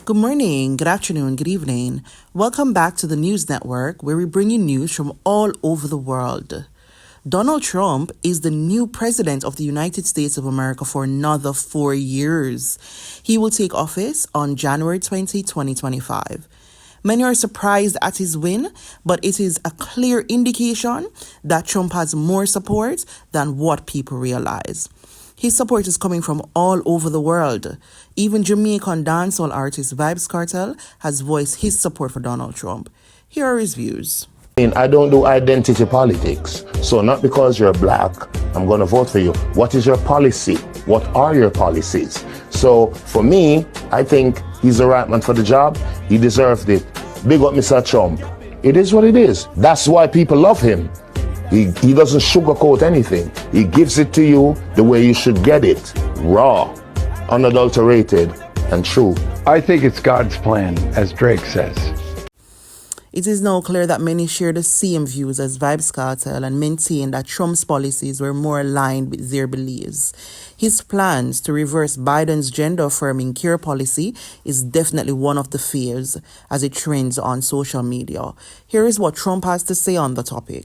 Good morning, good afternoon, good evening. Welcome back to the News Network, where we bring you news from all over the world. Donald Trump is the new president of the United States of America for another 4 years. He will take office on January 20, 2025. Many are surprised at his win, but it is a clear indication that Trump has more support than what people realize. His support is coming from all over the world. Even Jamaican dancehall artist Vybez Kartel has voiced his support for Donald Trump. Here are his views. I don't do identity politics. So not because you're black, I'm going to vote for you. What is your policy? What are your policies? So for me, I think he's the right man for the job. He deserved it. Big up Mr. Trump. It is what it is. That's why people love him. He doesn't sugarcoat anything. He gives it to you the way you should get it. Raw, unadulterated, and true. I think it's God's plan, as Drake says. It is now clear that many share the same views as Vybez Kartel and maintain that Trump's policies were more aligned with their beliefs. His plans to reverse Biden's gender-affirming care policy is definitely one of the fears as it trends on social media. Here is what Trump has to say on the topic.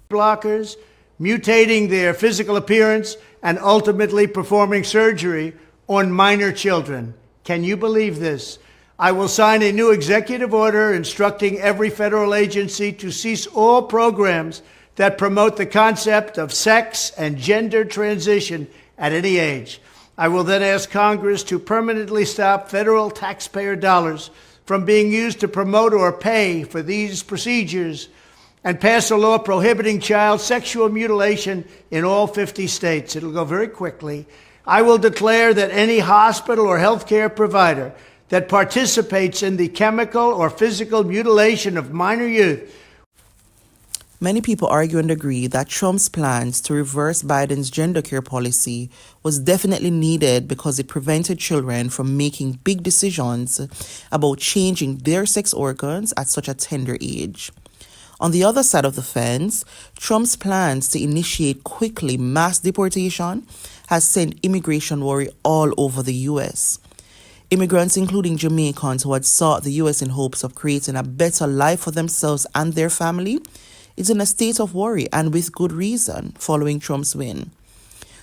Blockers, mutating their physical appearance, and ultimately performing surgery on minor children. Can you believe this? I will sign a new executive order instructing every federal agency to cease all programs that promote the concept of sex and gender transition at any age. I will then ask Congress to permanently stop federal taxpayer dollars from being used to promote or pay for these procedures and pass a law prohibiting child sexual mutilation in all 50 states. It'll go very quickly. I will declare that any hospital or healthcare provider that participates in the chemical or physical mutilation of minor youth. Many people argue and agree that Trump's plans to reverse Biden's gender care policy was definitely needed because it prevented children from making big decisions about changing their sex organs at such a tender age. On the other side of the fence, Trump's plans to initiate quickly mass deportation has sent immigration worry all over the U.S. Immigrants, including Jamaicans who had sought the U.S. in hopes of creating a better life for themselves and their family, is in a state of worry and with good reason following Trump's win.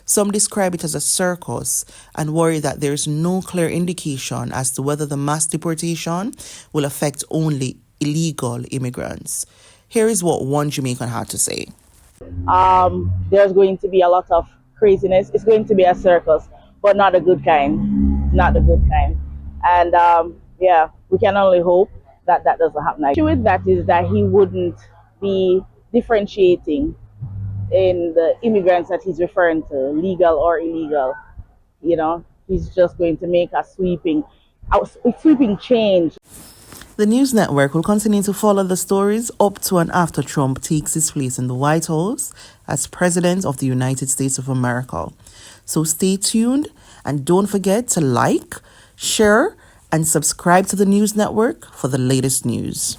Some describe it as a circus and worry that there is no clear indication as to whether the mass deportation will affect only illegal immigrants. Here is what one Jamaican had to say. There's going to be a lot of craziness. It's going to be a circus, but not a good kind. Not a good kind. And we can only hope that that doesn't happen. The issue with that is that he wouldn't be differentiating in the immigrants that he's referring to, legal or illegal. You know, he's just going to make a sweeping change. The News Network will continue to follow the stories up to and after Trump takes his place in the White House as President of the United States of America. So stay tuned and don't forget to like, share, and subscribe to the News Network for the latest news.